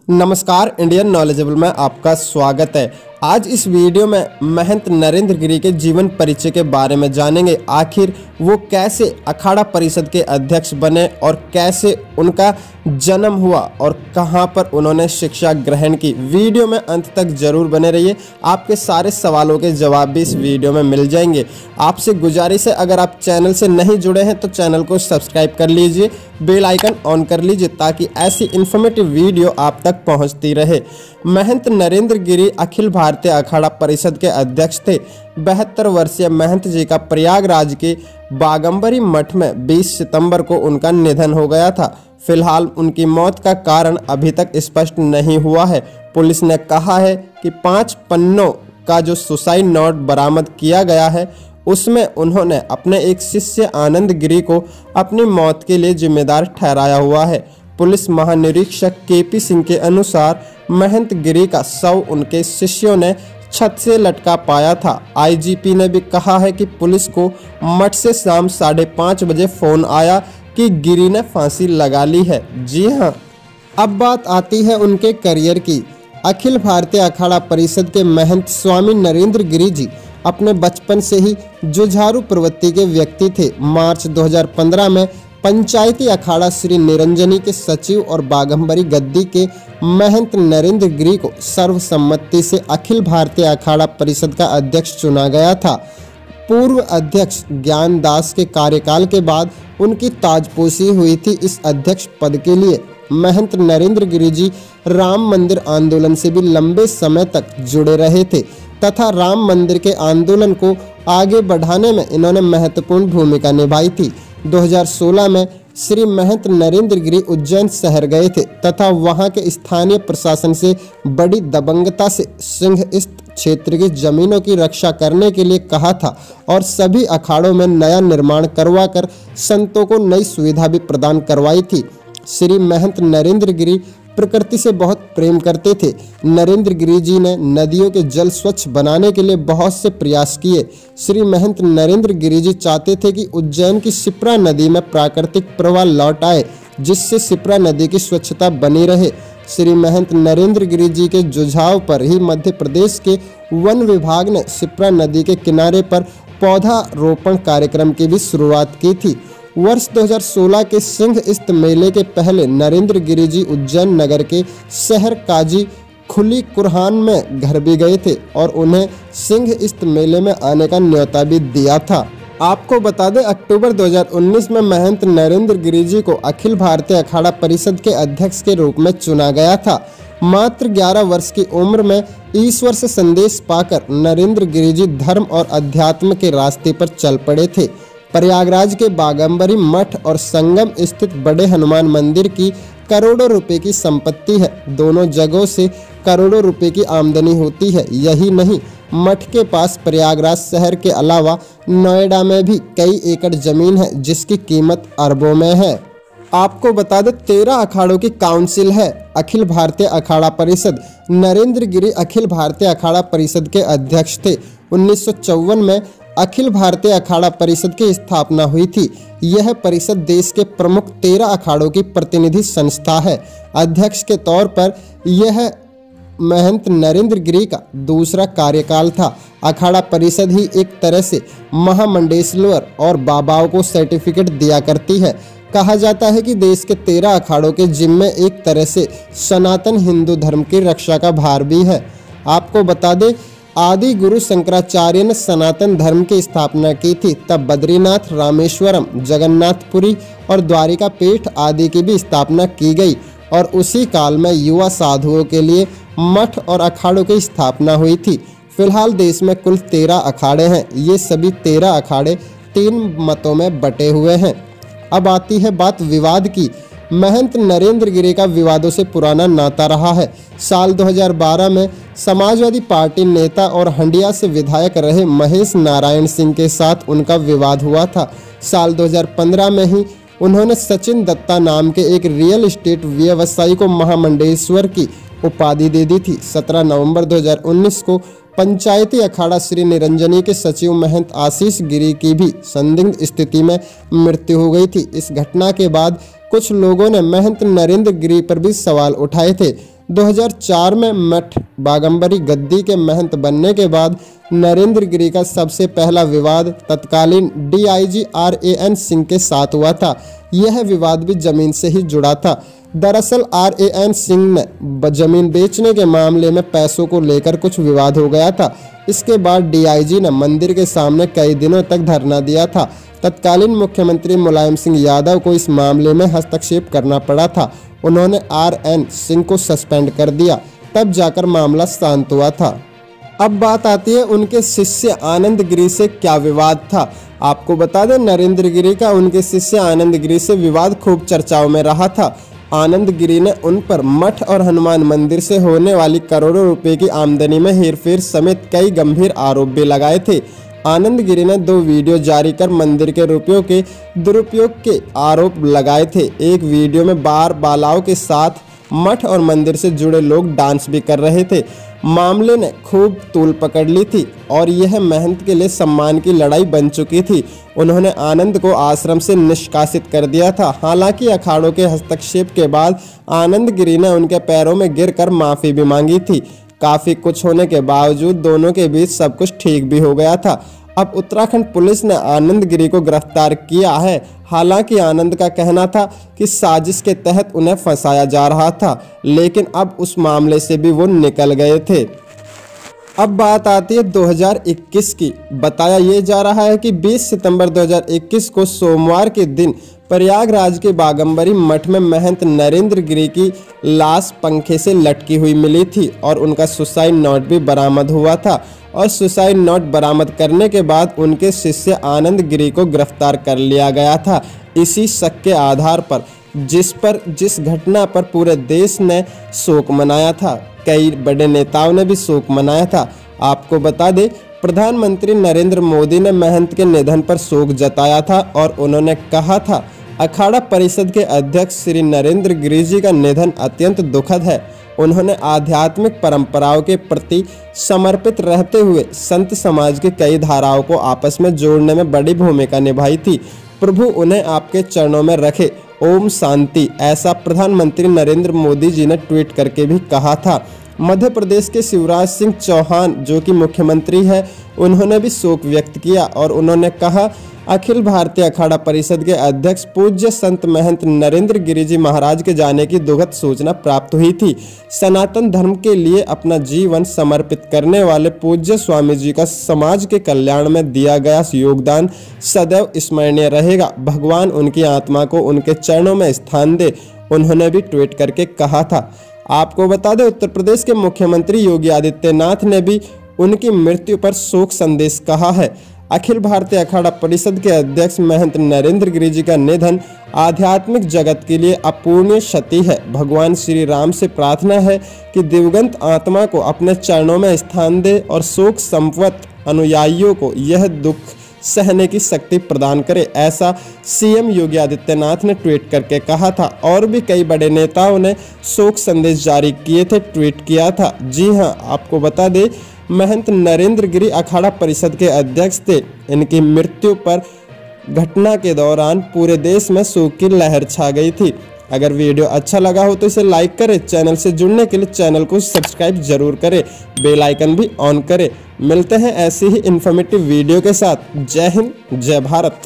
नमस्कार, Indian knowledgeable में आपका स्वागत है। आज इस वीडियो में महंत नरेंद्र गिरी के जीवन परिचय के बारे में जानेंगे। आखिर वो कैसे अखाड़ा परिषद के अध्यक्ष बने और कैसे उनका जन्म हुआ और कहां पर उन्होंने शिक्षा ग्रहण की। वीडियो में अंत तक जरूर बने रहिए, आपके सारे सवालों के जवाब भी इस वीडियो में मिल जाएंगे। आपसे गुजारिश है, अगर आप चैनल से नहीं जुड़े हैं तो चैनल को सब्सक्राइब कर लीजिए, बेल आइकन ऑन कर लीजिए ताकि ऐसी इन्फॉर्मेटिव वीडियो आप तक पहुंचती रहे। महंत नरेंद्र गिरी अखिल भारतीय अखाड़ा परिषद के अध्यक्ष थे। 72 वर्षीय महंत जी का प्रयागराज के बागंबरी मठ में 20 सितंबर को उनका निधन हो गया था। फिलहाल उनकी मौत का कारण अभी तक स्पष्ट नहीं हुआ है। पुलिस ने कहा है कि 5 पन्नों का जो सुसाइड नोट बरामद किया गया है उसमें उन्होंने अपने एक शिष्य आनंद गिरी को अपनी मौत के लिए जिम्मेदार ठहराया हुआ है। पुलिस महानिरीक्षक केपी सिंह के अनुसार महंत गिरी का शव उनके शिष्यों ने छत से लटका पाया था। आईजीपी ने भी कहा है कि पुलिस को मठ से शाम 5:30 बजे फोन आया कि गिरी ने फांसी लगा ली है। जी हाँ, अब बात आती है उनके करियर की। अखिल भारतीय अखाड़ा परिषद के महंत स्वामी नरेंद्र गिरी जी अपने बचपन से ही जुझारू प्रवृत्ति के व्यक्ति थे। मार्च 2015 में पंचायती अखाड़ा श्री निरंजनी के सचिव और बागंबरी गद्दी के महंत नरेंद्र गिरी को सर्वसम्मति से अखिल भारतीय अखाड़ा परिषद का अध्यक्ष चुना गया था। पूर्व अध्यक्ष ज्ञान दास के कार्यकाल के बाद उनकी ताजपोशी हुई थी। इस अध्यक्ष पद के लिए महंत नरेंद्र गिरी जी राम मंदिर आंदोलन से भी लंबे समय तक जुड़े रहे थे तथा राम मंदिर के आंदोलन को आगे बढ़ाने में इन्होंने महत्वपूर्ण भूमिका निभाई थी। 2016 में श्री महंत नरेंद्र गिरी उज्जैन शहर गए थे तथा वहां के स्थानीय प्रशासन से बड़ी दबंगता से सिंह इस क्षेत्र की जमीनों की रक्षा करने के लिए कहा था और सभी अखाड़ों में नया निर्माण करवाकर संतों को नई सुविधा भी प्रदान करवाई थी। श्री महंत नरेंद्र गिरी प्रकृति से बहुत प्रेम करते थे। नरेंद्र गिरी जी ने नदियों के जल स्वच्छ बनाने के लिए बहुत से प्रयास किए। श्री महंत नरेंद्र गिरी जी चाहते थे कि उज्जैन की शिप्रा नदी में प्राकृतिक प्रवाह लौट आए, जिससे शिप्रा नदी की स्वच्छता बनी रहे। श्री महंत नरेंद्र गिरी जी के जुझाव पर ही मध्य प्रदेश के वन विभाग ने शिप्रा नदी के किनारे पर पौधा रोपण कार्यक्रम की भी शुरुआत की थी। वर्ष 2016 के सिंह इस्त मेले के पहले नरेंद्र गिरी जी उज्जैन नगर के शहर काजी खुली कुरहान में घर भी गए थे और उन्हें सिंह इस्त मेले में आने का न्योता भी दिया था। आपको बता दें, अक्टूबर 2019 में महंत नरेंद्र गिरी जी को अखिल भारतीय अखाड़ा परिषद के अध्यक्ष के रूप में चुना गया था। मात्र 11 वर्ष की उम्र में ईश्वर से संदेश पाकर नरेंद्र गिरी जी धर्म और अध्यात्म के रास्ते पर चल पड़े थे। प्रयागराज के बागंबरी मठ और संगम स्थित बड़े हनुमान मंदिर की करोड़ों रुपए की संपत्ति है। दोनों जगहों से करोड़ों रुपए की आमदनी होती है। यही नहीं, मठ के पास प्रयागराज शहर के अलावा नोएडा में भी कई एकड़ जमीन है जिसकी कीमत अरबों में है। आपको बता दें, 13 अखाड़ों की काउंसिल है अखिल भारतीय अखाड़ा परिषद। नरेंद्र गिरी अखिल भारतीय अखाड़ा परिषद के अध्यक्ष थे। 1954 में अखिल भारतीय अखाड़ा परिषद की स्थापना हुई थी। यह परिषद देश के प्रमुख 13 अखाड़ों की प्रतिनिधि संस्था है। अध्यक्ष के तौर पर यह महंत नरेंद्र गिरी का दूसरा कार्यकाल था। अखाड़ा परिषद ही एक तरह से महामंडलेश्वर और बाबाओं को सर्टिफिकेट दिया करती है। कहा जाता है कि देश के 13 अखाड़ों के जिम्मे एक तरह से सनातन हिंदू धर्म की रक्षा का भार भी है। आपको बता दें, आदि गुरु शंकराचार्य ने सनातन धर्म की स्थापना की थी। तब बद्रीनाथ, रामेश्वरम, जगन्नाथपुरी और द्वारिका पीठ आदि की भी स्थापना की गई और उसी काल में युवा साधुओं के लिए मठ और अखाड़ों की स्थापना हुई थी। फिलहाल देश में कुल 13 अखाड़े हैं। ये सभी 13 अखाड़े 3 मतों में बटे हुए हैं। अब आती है बात विवाद की। महंत नरेंद्र गिरी का विवादों से पुराना नाता रहा है। साल 2012 में समाजवादी पार्टी नेता और हंडिया से विधायक रहे महेश नारायण सिंह के साथ उनका विवाद हुआ था। साल 2015 में ही उन्होंने सचिन दत्ता नाम के एक रियल एस्टेट व्यवसायी को महामंडलेश्वर की उपाधि दे दी थी। 17 नवंबर 2019 को पंचायती अखाड़ा श्री निरंजनी के सचिव महंत आशीष गिरी की भी संदिग्ध स्थिति में मृत्यु हो गई थी। इस घटना के बाद कुछ लोगों ने महंत नरेंद्र गिरी पर भी सवाल उठाए थे। 2004 में मठ बागंबरी गद्दी के महंत बनने के बाद नरेंद्र गिरी का सबसे पहला विवाद तत्कालीन डीआईजी RAN सिंह के साथ हुआ था। यह विवाद भी जमीन से ही जुड़ा था। दरअसल RAN सिंह ने जमीन बेचने के मामले में पैसों को लेकर कुछ विवाद हो गया था। इसके बाद डीआईजी ने मंदिर के सामने कई दिनों तक धरना दिया था। तत्कालीन मुख्यमंत्री मुलायम सिंह यादव को इस मामले में हस्तक्षेप करना पड़ा था। उन्होंने RN सिंह को सस्पेंड कर दिया, तब जाकर मामला शांत हुआ था। अब बात आती है उनके शिष्य आनंद गिरी से क्या विवाद था। आपको बता दें, नरेंद्र गिरी का उनके शिष्य आनंद गिरी से विवाद खूब चर्चाओं में रहा था। आनंद गिरी ने उन पर मठ और हनुमान मंदिर से होने वाली करोड़ों रुपए की आमदनी में हेरफेर समेत कई गंभीर आरोप भी लगाए थे। आनंद गिरी ने 2 वीडियो जारी कर मंदिर के रुपयों के दुरुपयोग के आरोप लगाए थे। एक वीडियो में बालाओं के साथ मठ और मंदिर से जुड़े लोग डांस भी कर रहे थे। मामले ने खूब तूल पकड़ ली थी और यह महंत के लिए सम्मान की लड़ाई बन चुकी थी। उन्होंने आनंद को आश्रम से निष्कासित कर दिया था। हालांकि अखाड़ों के हस्तक्षेप के बाद आनंद गिरी ने उनके पैरों में गिरकर माफ़ी भी मांगी थी। काफ़ी कुछ होने के बावजूद दोनों के बीच सब कुछ ठीक भी हो गया था। अब उत्तराखंड पुलिस ने आनंद गिरी को गिरफ्तार किया है। हालांकि आनंद का कहना था कि साजिश के तहत उन्हें फंसाया जा रहा था, लेकिन अब उस मामले से भी वो निकल गए थे। अब बात आती है 2021 की। बताया ये जा रहा है कि 20 सितंबर 2021 को सोमवार के दिन प्रयागराज के बागंबरी मठ में महंत नरेंद्र गिरी की लाश पंखे से लटकी हुई मिली थी और उनका सुसाइड नोट भी बरामद हुआ था। और सुसाइड नोट बरामद करने के बाद उनके शिष्य आनंद गिरी को गिरफ्तार कर लिया गया था। इसी शक के आधार पर जिस घटना पर पूरे देश ने शोक मनाया था, कई बड़े नेताओं ने भी शोक मनाया था। आपको बता दें, प्रधानमंत्री नरेंद्र मोदी ने महंत के निधन पर शोक जताया था और उन्होंने कहा था, अखाड़ा परिषद के अध्यक्ष श्री नरेंद्र गिरी जी का निधन अत्यंत दुखद है। उन्होंने आध्यात्मिक परंपराओं के प्रति समर्पित रहते हुए संत समाज के कई धाराओं को आपस में जोड़ने में बड़ी भूमिका निभाई थी। प्रभु उन्हें आपके चरणों में रखे। ओम शांति, ऐसा प्रधानमंत्री नरेंद्र मोदी जी ने ट्वीट करके भी कहा था। मध्य प्रदेश के शिवराज सिंह चौहान, जो कि मुख्यमंत्री है, उन्होंने भी शोक व्यक्त किया और उन्होंने कहा, अखिल भारतीय अखाड़ा परिषद के अध्यक्ष पूज्य संत महंत नरेंद्र गिरी जी महाराज के जाने की दुखद सूचना प्राप्त हुई थी। सनातन धर्म के लिए अपना जीवन समर्पित करने वाले पूज्य स्वामी जी का समाज के कल्याण में दिया गया योगदान सदैव स्मरणीय रहेगा। भगवान उनकी आत्मा को उनके चरणों में स्थान दे, उन्होंने भी ट्वीट करके कहा था। आपको बता दें, उत्तर प्रदेश के मुख्यमंत्री योगी आदित्यनाथ ने भी उनकी मृत्यु पर शोक संदेश कहा है। अखिल भारतीय अखाड़ा परिषद के अध्यक्ष महंत नरेंद्र गिरी जी का निधन आध्यात्मिक जगत के लिए अपूर्णीय क्षति है। भगवान श्री राम से प्रार्थना है कि दिवंगत आत्मा को अपने चरणों में स्थान दे और शोक संपन्न अनुयायियों को यह दुख सहने की शक्ति प्रदान करे, ऐसा सीएम योगी आदित्यनाथ ने ट्वीट करके कहा था। और भी कई बड़े नेताओं ने शोक संदेश जारी किए थे, ट्वीट किया था। जी हां, आपको बता दें, महंत नरेंद्र गिरी अखाड़ा परिषद के अध्यक्ष थे। इनकी मृत्यु पर घटना के दौरान पूरे देश में शोक की लहर छा गई थी। अगर वीडियो अच्छा लगा हो तो इसे लाइक करें। चैनल से जुड़ने के लिए चैनल को सब्सक्राइब जरूर करें, बेल आइकन भी ऑन करें। मिलते हैं ऐसी ही इन्फॉर्मेटिव वीडियो के साथ। जय हिंद, जय भारत।